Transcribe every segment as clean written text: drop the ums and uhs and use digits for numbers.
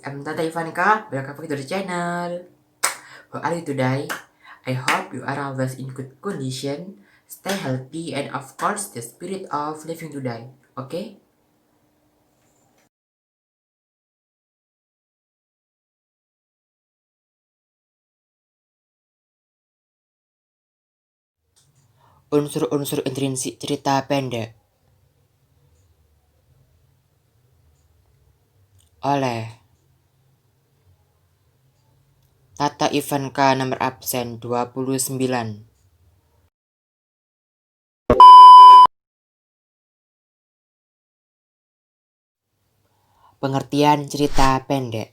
I'm Tata Ivanka. Welcome back to the channel. How are you today? I hope you are always in good condition, stay healthy, and of course, the spirit of living today. Okay? Unsur-unsur intrinsik cerita pendek oleh Tata Ivanka nomor absen 29. Pengertian cerita pendek.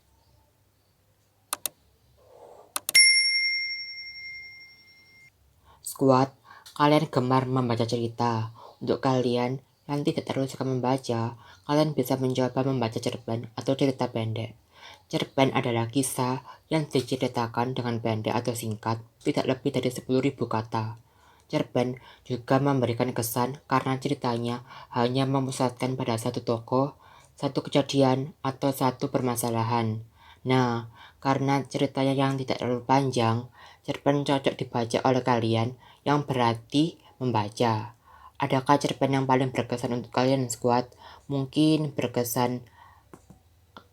Squad, kalian gemar membaca cerita. Untuk kalian yang tidak terlalu suka membaca, kalian bisa mencoba membaca cerpen atau cerita pendek. Cerpen adalah kisah yang diceritakan dengan pendek atau singkat, tidak lebih dari 10.000 kata. Cerpen juga memberikan kesan karena ceritanya hanya memusatkan pada satu tokoh, satu kejadian, atau satu permasalahan. Nah, karena ceritanya yang tidak terlalu panjang, cerpen cocok dibaca oleh kalian yang berarti membaca. Adakah cerpen yang paling berkesan untuk kalian, squad? Mungkin berkesan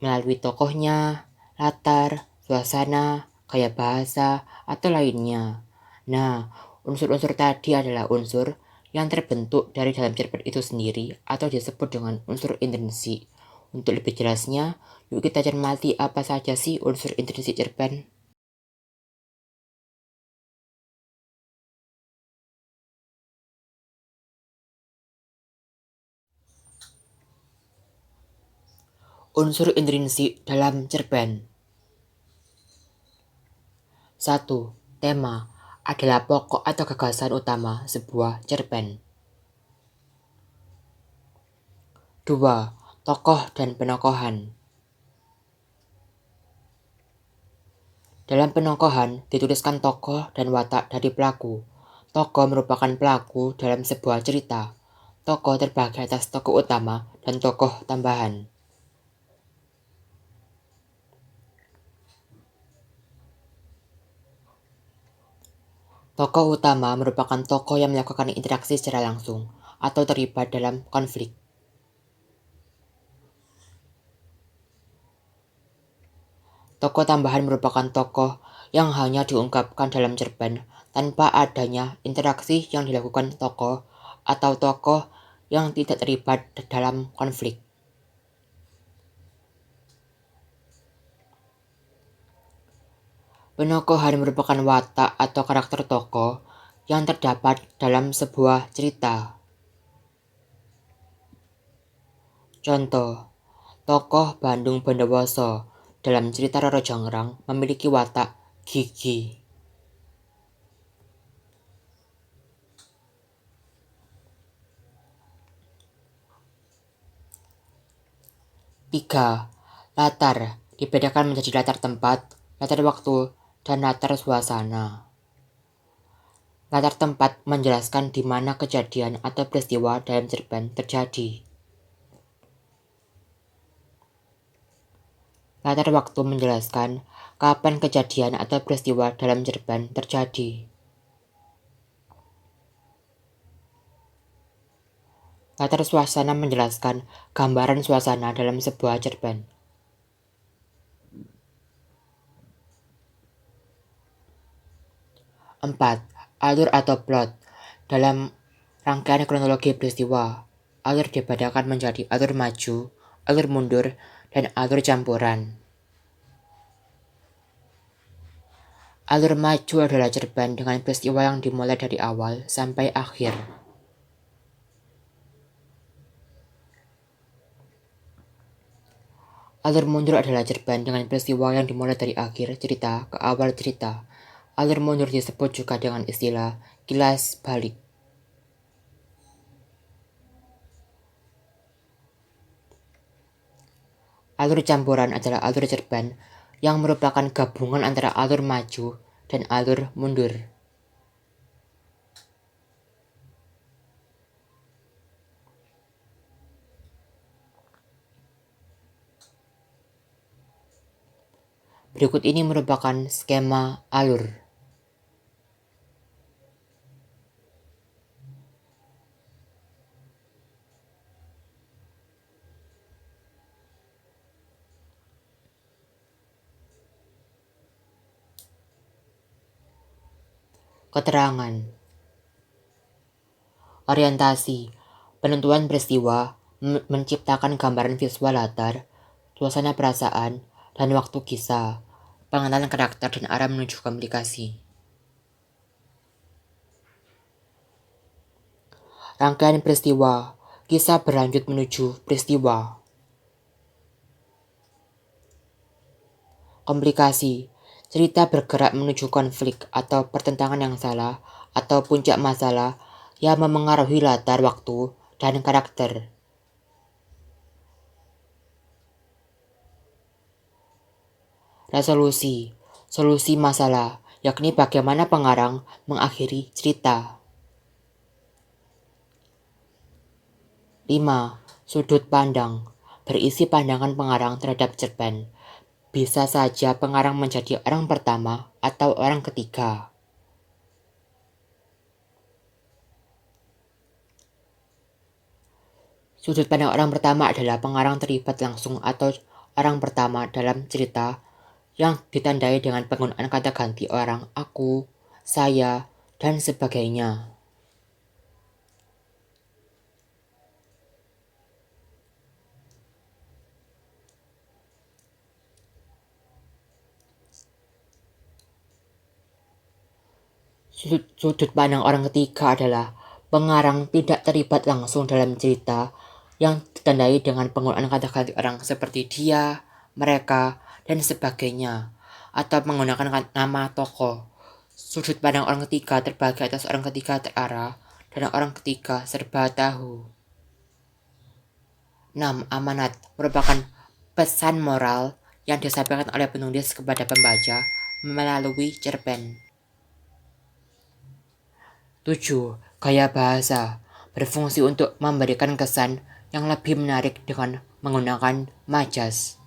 melalui tokohnya, latar, suasana, gaya bahasa, atau lainnya. Nah, unsur-unsur tadi adalah unsur yang terbentuk dari dalam cerpen itu sendiri atau disebut dengan unsur intrinsik. Untuk lebih jelasnya, yuk kita cermati apa saja sih unsur intrinsik cerpen. Unsur intrinsik dalam cerpen. 1. Tema adalah pokok atau gagasan utama sebuah cerpen. 2. Tokoh dan penokohan. Dalam penokohan dituliskan tokoh dan watak dari pelaku. Tokoh merupakan pelaku dalam sebuah cerita. Tokoh terbagi atas tokoh utama dan tokoh tambahan. Tokoh utama merupakan tokoh yang melakukan interaksi secara langsung atau terlibat dalam konflik. Tokoh tambahan merupakan tokoh yang hanya diungkapkan dalam cerpen tanpa adanya interaksi yang dilakukan tokoh atau tokoh yang tidak terlibat dalam konflik. Penokohan merupakan watak atau karakter tokoh yang terdapat dalam sebuah cerita. Contoh, tokoh Bandung Bondowoso dalam cerita Roro Jonggrang memiliki watak Gigi. 3. Latar dibedakan menjadi latar tempat, latar waktu, dan latar suasana. Latar tempat menjelaskan di mana kejadian atau peristiwa dalam cerpen terjadi. Latar waktu menjelaskan kapan kejadian atau peristiwa dalam cerpen terjadi. Latar suasana menjelaskan gambaran suasana dalam sebuah cerpen. 4. Alur atau plot. Dalam rangkaian kronologi peristiwa, alur dibedakan menjadi alur maju, alur mundur, dan alur campuran. Alur maju adalah cerpen dengan peristiwa yang dimulai dari awal sampai akhir. Alur mundur adalah cerpen dengan peristiwa yang dimulai dari akhir cerita ke awal cerita. Alur mundur disebut juga dengan istilah kilas balik. Alur campuran adalah alur cerpen yang merupakan gabungan antara alur maju dan alur mundur. Berikut ini merupakan skema alur. Keterangan. Orientasi. Penentuan peristiwa menciptakan gambaran visual latar, suasana perasaan, dan waktu kisah. Pengenalan karakter dan arah menuju komplikasi. Rangkaian peristiwa. Kisah berlanjut menuju peristiwa. Komplikasi. Cerita bergerak menuju konflik atau pertentangan yang salah atau puncak masalah yang memengaruhi latar waktu dan karakter. Resolusi. Solusi masalah, yakni bagaimana pengarang mengakhiri cerita. 5. Sudut pandang. Berisi pandangan pengarang terhadap cerpen. Bisa saja pengarang menjadi orang pertama atau orang ketiga. Sudut pandang orang pertama adalah pengarang terlibat langsung atau orang pertama dalam cerita yang ditandai dengan penggunaan kata ganti orang, aku, saya, dan sebagainya. Sudut pandang orang ketiga adalah pengarang tidak terlibat langsung dalam cerita yang ditandai dengan penggunaan kata ganti orang seperti dia, mereka, dan sebagainya, atau menggunakan nama tokoh. Sudut pandang orang ketiga terbagi atas orang ketiga terarah dan orang ketiga serba tahu. 6. Amanat merupakan pesan moral yang disampaikan oleh penulis kepada pembaca melalui cerpen. 7. Gaya bahasa berfungsi untuk memberikan kesan yang lebih menarik dengan menggunakan majas.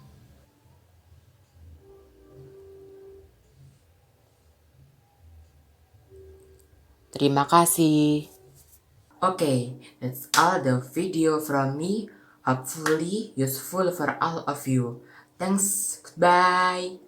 Terima kasih. Okay, that's all the video from me. Hopefully useful for all of you. Thanks. Bye.